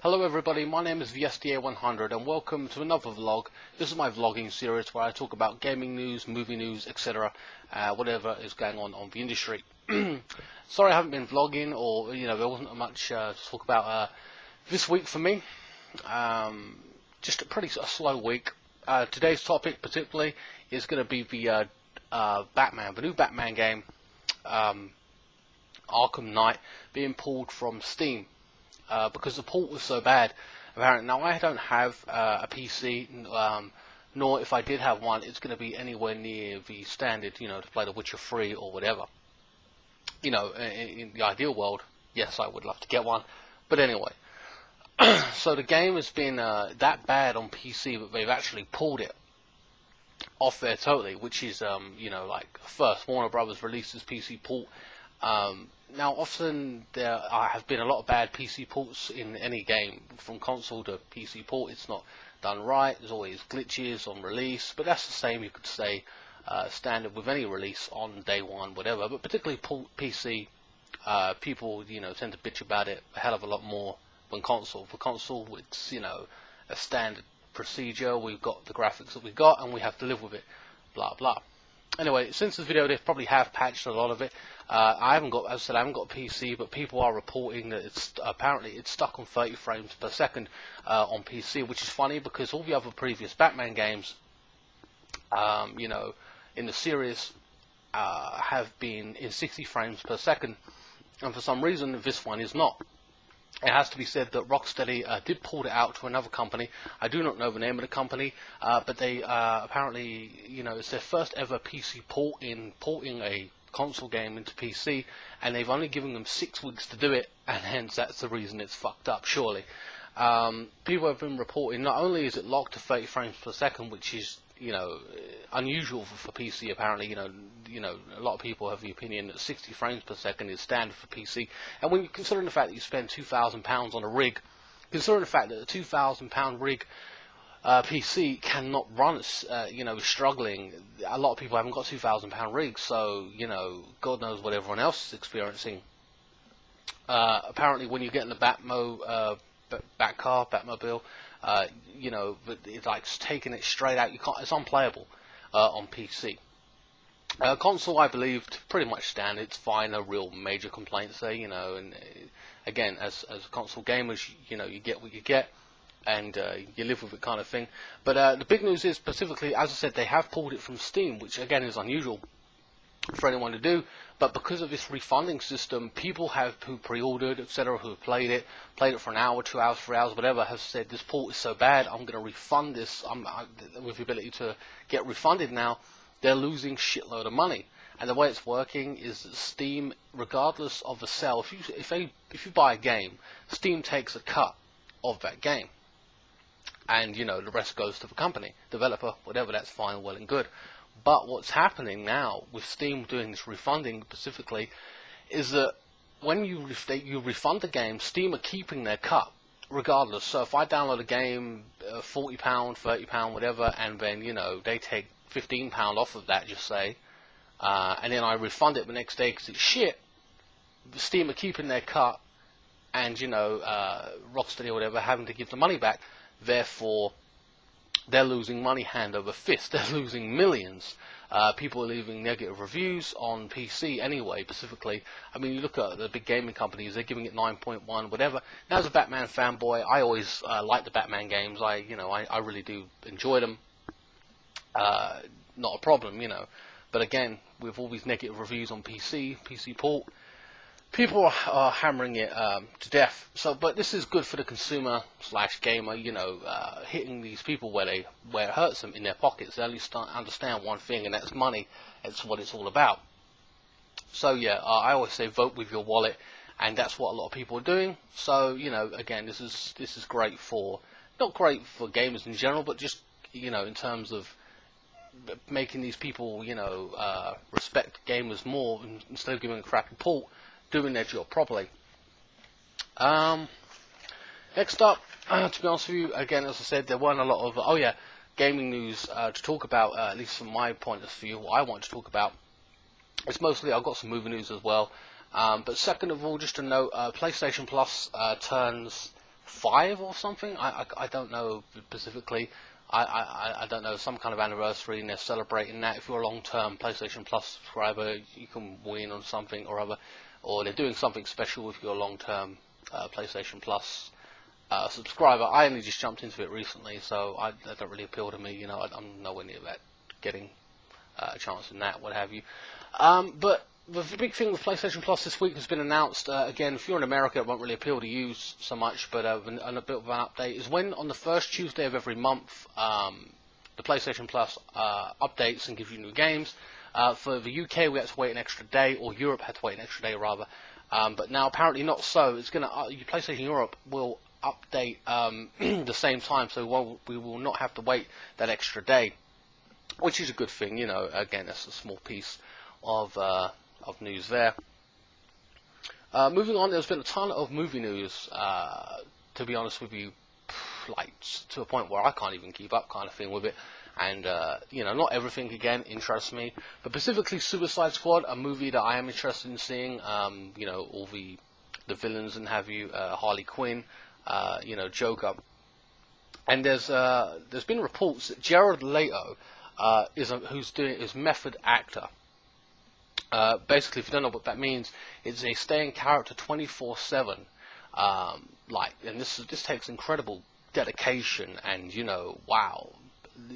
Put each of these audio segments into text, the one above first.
Hello everybody, my name is VSDA100 and welcome to another vlog. This is my vlogging series where I talk about gaming news, movie news, etc. Whatever is going on the industry. Sorry I haven't been vlogging, or there wasn't much to talk about this week for me. Just a pretty slow week. Today's topic particularly is going to be the the new Batman game, Arkham Knight, being pulled from Steam. Because the port was so bad, apparently. Now I don't have a PC, nor if I did have one, it's going to be anywhere near the standard, to play The Witcher 3 or whatever. In the ideal world, yes, I would love to get one. But anyway, so the game has been that bad on PC that they've actually pulled it off there totally, which is, like first Warner Brothers released this PC port. Now, often there have been a lot of bad PC ports in any game, from console to PC port. It's not done right. There's always glitches on release, but that's the same, you could say, standard with any release on day one, whatever. But particularly PC, people tend to bitch about it a hell of a lot more than console. For console, it's a standard procedure. We've got the graphics that we got, and we have to live with it. Blah blah. Anyway, since this video, they probably have patched a lot of it. I haven't got a PC, but people are reporting that apparently it's stuck on 30 frames per second on PC, which is funny because all the other previous Batman games, in the series, have been in 60 frames per second, and for some reason this one is not. It has to be said that Rocksteady did port it out to another company. I do not know the name of the company, but they apparently, it's their first ever PC porting a console game into PC, and they've only given them 6 weeks to do it, and hence that's the reason it's fucked up, surely. People have been reporting, not only is it locked to 30 frames per second, which is unusual for PC apparently. A lot of people have the opinion that 60 frames per second is standard for PC. And when you consider the fact that you spend £2,000 on a rig, considering the fact that a £2,000 rig PC cannot run, struggling. A lot of people haven't got £2,000 rigs, so God knows what everyone else is experiencing. Apparently, when you get in the Batmobile, but it's like taking it straight out. It's unplayable on PC. Console, I believe, pretty much standard. It's fine. No real major complaints there. And again, as console gamers, you get what you get, and you live with it, kind of thing. But the big news is, specifically, as I said, they have pulled it from Steam, which again is unusual for anyone to do. But because of this refunding system, people who pre-ordered, etc., who have played it for an hour, 2 hours, 3 hours, whatever, have said this port is so bad, I'm going to refund this. With the ability to get refunded now, they're losing shitload of money. And the way it's working is that Steam, regardless of the sale, if you buy a game, Steam takes a cut of that game, and the rest goes to the company, developer, whatever. That's fine, well and good. But what's happening now with Steam doing this refunding specifically is that when you refund the game, Steam are keeping their cut regardless. So if I download a game, £40, £30, whatever, and then they take £15 off of that, just say, and then I refund it the next day because it's shit, Steam are keeping their cut, and Rocksteady or whatever having to give the money back. Therefore, they're losing money hand over fist. They're losing millions. People are leaving negative reviews on PC anyway, specifically. I mean, you look at the big gaming companies, they're giving it 9.1, whatever. Now, as a Batman fanboy, I always like the Batman games. I really do enjoy them. Not a problem, But again, with all these negative reviews on PC port, people are hammering it to death. But this is good for the consumer / gamer, hitting these people where it hurts them in their pockets. They only understand one thing, and that's money. That's what it's all about. So yeah, I always say vote with your wallet, and that's what a lot of people are doing. So again, this is great not great for gamers in general, but just in terms of making these people respect gamers more, instead of giving a crappy port, doing their job properly. Next up, to be honest with you, again, as I said, there weren't a lot of gaming news to talk about, at least from my point of view. What I want to talk about, it's mostly, I've got some movie news as well. But second of all, just to note, PlayStation Plus turns 5 or something. I don't know specifically. I don't know, some kind of anniversary, and they're celebrating that. If you're a long-term PlayStation Plus subscriber, you can win on something or other, or they're doing something special if you're a long-term PlayStation Plus subscriber. I only just jumped into it recently, so that don't really appeal to me. You know, I'm nowhere near that, getting a chance in that, what have you. But the big thing with PlayStation Plus this week has been announced. Again, if you're in America, it won't really appeal to you so much, but a bit of an update is when on the first Tuesday of every month, the PlayStation Plus updates and gives you new games. For the UK, we had to wait an extra day, or Europe had to wait an extra day rather. But now apparently not so. It's going to PlayStation Europe will update the same time, so we will not have to wait that extra day, which is a good thing. You know, again, that's a small piece of news there. Moving on, there's been a ton of movie news, to be honest with you, like to a point where I can't even keep up kind of thing with it. And you know, not everything again interests me, but specifically Suicide Squad, a movie that I am interested in seeing. You know, all the villains and have you, Harley Quinn, you know, Joker. And there's been reports that Jared Leto is method actor. Basically, if you don't know what that means, it's a staying character 24/7. Like, and this takes incredible dedication, and you know, wow,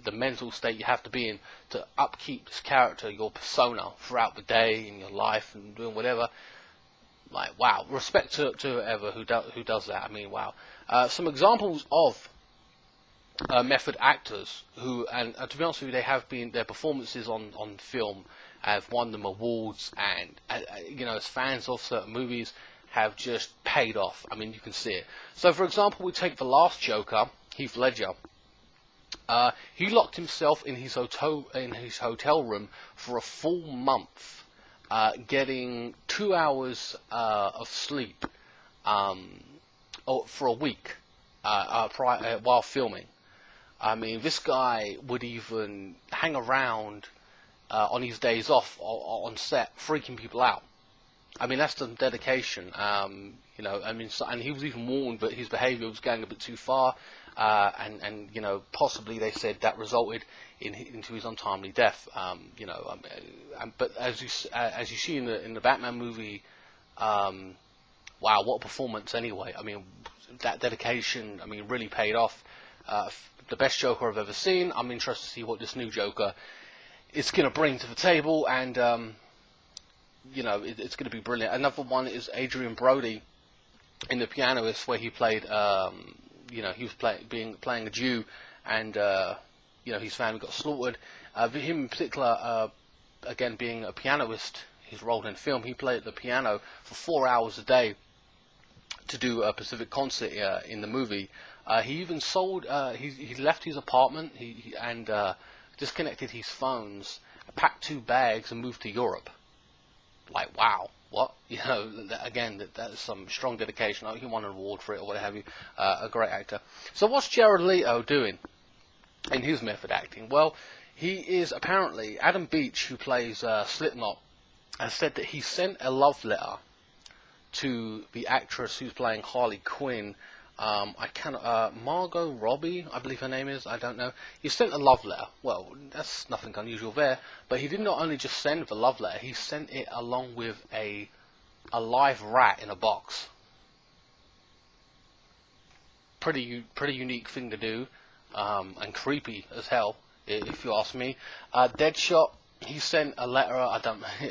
the mental state you have to be in to upkeep this character, your persona, throughout the day in your life and doing whatever. Like, wow, respect to whoever who does that. I mean, wow. Some examples of method actors who, and to be honest with you, they have been, their performances on film have won them awards, and you know, as fans of certain movies, have just paid off. I mean, you can see it. So, for example, we take the last Joker, Heath Ledger. He locked himself in his hotel room for a full month, getting 2 hours of sleep for a week while filming. I mean, this guy would even hang around on his days off on set, freaking people out. I mean, that's the dedication. You know, I mean, and he was even warned that his behaviour was going a bit too far, and you know, possibly they said that resulted into his untimely death. You know, but as you see in the Batman movie, wow, what a performance anyway. I mean, that dedication, I mean, really paid off. The best Joker I've ever seen. I'm interested to see what this new Joker is going to bring to the table, and you know, it's going to be brilliant. Another one is Adrian Brody in The Pianist, where he played, you know, he was playing a Jew, and you know, his family got slaughtered. Him in particular, again being a pianist, his role in film, he played the piano for 4 hours a day to do a Pacific concert in the movie. He even sold, he left his apartment and disconnected his phones, packed 2 bags and moved to Europe. Like, wow, what? You know, again, that is some strong dedication. He won an award for it or what have you. A great actor. So what's Jared Leto doing in his method acting? Well, he is apparently, Adam Beach, who plays Slipknot, has said that he sent a love letter to the actress who's playing Harley Quinn. Margot Robbie, I believe her name is, I don't know. He sent a love letter. Well, that's nothing unusual there. But he did not only just send the love letter, he sent it along with a live rat in a box. Pretty unique thing to do, and creepy as hell, if you ask me. Deadshot, he sent a letter,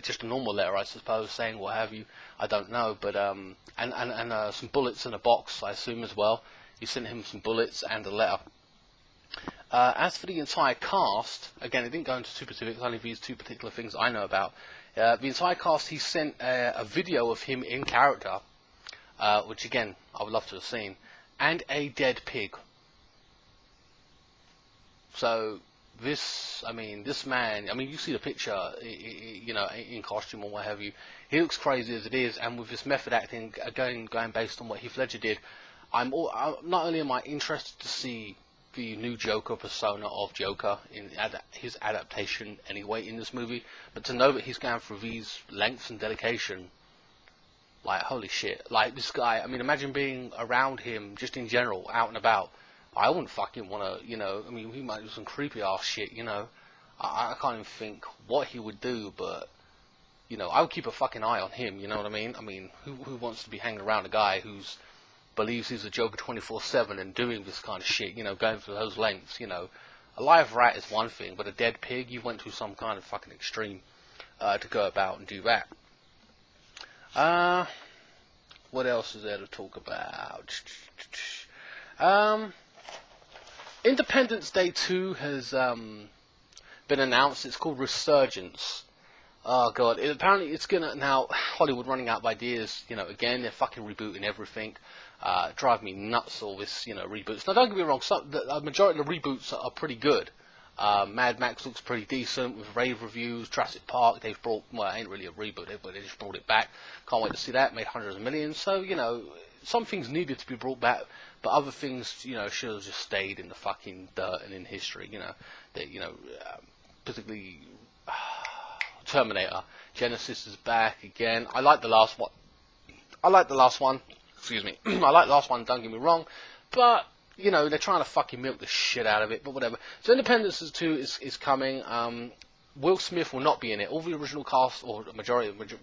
just a normal letter, I suppose, saying what have you, I don't know, but, and some bullets in a box, I assume, as well. He sent him some bullets and a letter. As for the entire cast, again, it didn't go into too specifics, only these 2 particular things I know about. The entire cast, he sent a video of him in character, which, again, I would love to have seen, and a dead pig. So, this man, I mean, you see the picture, you know, in costume or what have you. He looks crazy as it is, and with this method acting, going based on what Heath Ledger did, not only am I interested to see the new Joker persona of Joker in his adaptation anyway in this movie, but to know that he's going through these lengths and dedication, Like, holy shit. Like, this guy, I mean, imagine being around him just in general, out and about. I wouldn't fucking want to, you know, I mean, he might do some creepy ass shit, you know. I can't even think what he would do, but, you know, I would keep a fucking eye on him, you know what I mean? I mean, who wants to be hanging around a guy who's believes he's a Joker 24/7 and doing this kind of shit, you know, going through those lengths, you know. A live rat is one thing, but a dead pig, you went to some kind of fucking extreme to go about and do that. What else is there to talk about? Independence Day 2 has been announced. It's called Resurgence. Oh god, apparently it's gonna, now Hollywood running out of ideas, you know, again, they're fucking rebooting everything. Drive me nuts, all this, you know, reboots. Now don't get me wrong, the majority of the reboots are pretty good. Mad Max looks pretty decent with rave reviews. Jurassic Park, they've brought, well, it ain't really a reboot, but they just brought it back. Can't wait to see that, made hundreds of millions. So, you know, some things needed to be brought back, but other things, you know, should have just stayed in the fucking dirt and in history, you know. That, you know, particularly Terminator. Genesis is back again. I like the last one. Excuse me. I like the last one, don't get me wrong. But, you know, they're trying to fucking milk the shit out of it, but whatever. So Independence 2 is coming. Will Smith will not be in it. All the original cast, or the majority of the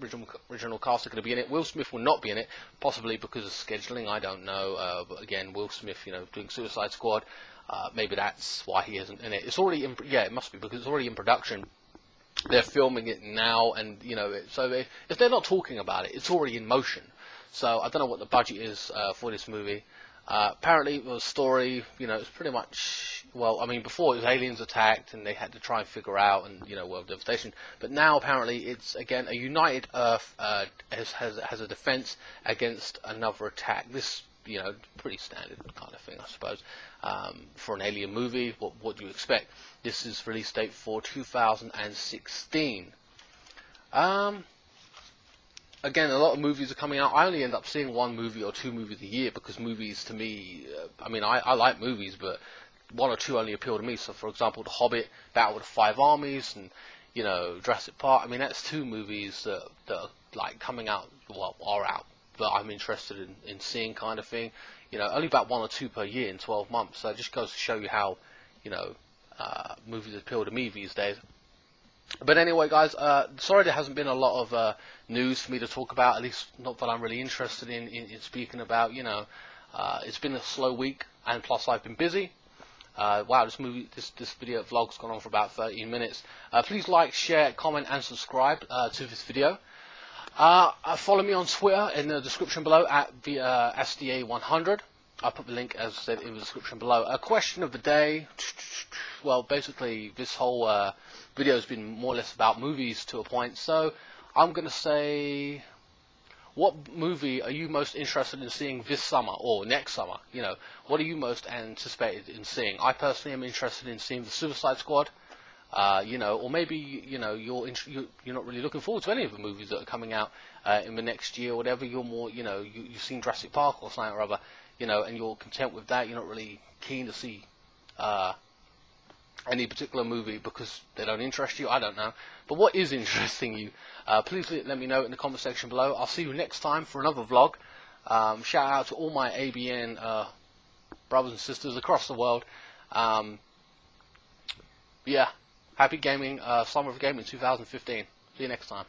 original cast, are going to be in it. Will Smith will not be in it, possibly because of scheduling, I don't know. But again, Will Smith, you know, doing Suicide Squad, maybe that's why he isn't in it. It's already in, yeah, it must be, because it's already in production. They're filming it now, and, you know, if they're not talking about it, it's already in motion. So I don't know what the budget is for this movie. Apparently it was a story, you know, it's pretty much, well, I mean, before it was aliens attacked and they had to try and figure out, and, you know, world devastation. But now apparently it's, again, a united Earth has a defense against another attack. This, you know, pretty standard kind of thing, I suppose, for an alien movie. What do you expect? This is release date for 2016. Again, a lot of movies are coming out. I only end up seeing one movie or two movies a year, because movies to me, I mean, I like movies, but one or two only appeal to me. So, for example, The Hobbit, Battle of the Five Armies, and, you know, Jurassic Park. I mean, that's two movies that are, like, coming out, well, are out, but I'm interested in seeing, kind of thing. You know, only about one or two per year in 12 months. So it just goes to show you how, you know, movies appeal to me these days. But anyway, guys, sorry there hasn't been a lot of news for me to talk about, at least not that I'm really interested in speaking about, you know. It's been a slow week, and plus I've been busy. Wow, this video vlog's gone on for about 13 minutes. Please like, share, comment, and subscribe to this video. Follow me on Twitter in the description below at the SDA100. I'll put the link, as I said, in the description below. A question of the day. Well, basically, this whole video has been more or less about movies to a point. So, I'm going to say, what movie are you most interested in seeing this summer or next summer? You know, what are you most anticipated in seeing? I personally am interested in seeing the Suicide Squad. You know, or maybe, you know, you're not really looking forward to any of the movies that are coming out in the next year or whatever. You're more, you know, you've seen Jurassic Park or something or other, you know, and you're content with that. You're not really keen to see any particular movie because they don't interest you. I don't know. But what is interesting you? Please let me know in the comment section below. I'll see you next time for another vlog. Shout out to all my ABN brothers and sisters across the world. Yeah. Happy gaming, Summer of Gaming 2015. See you next time.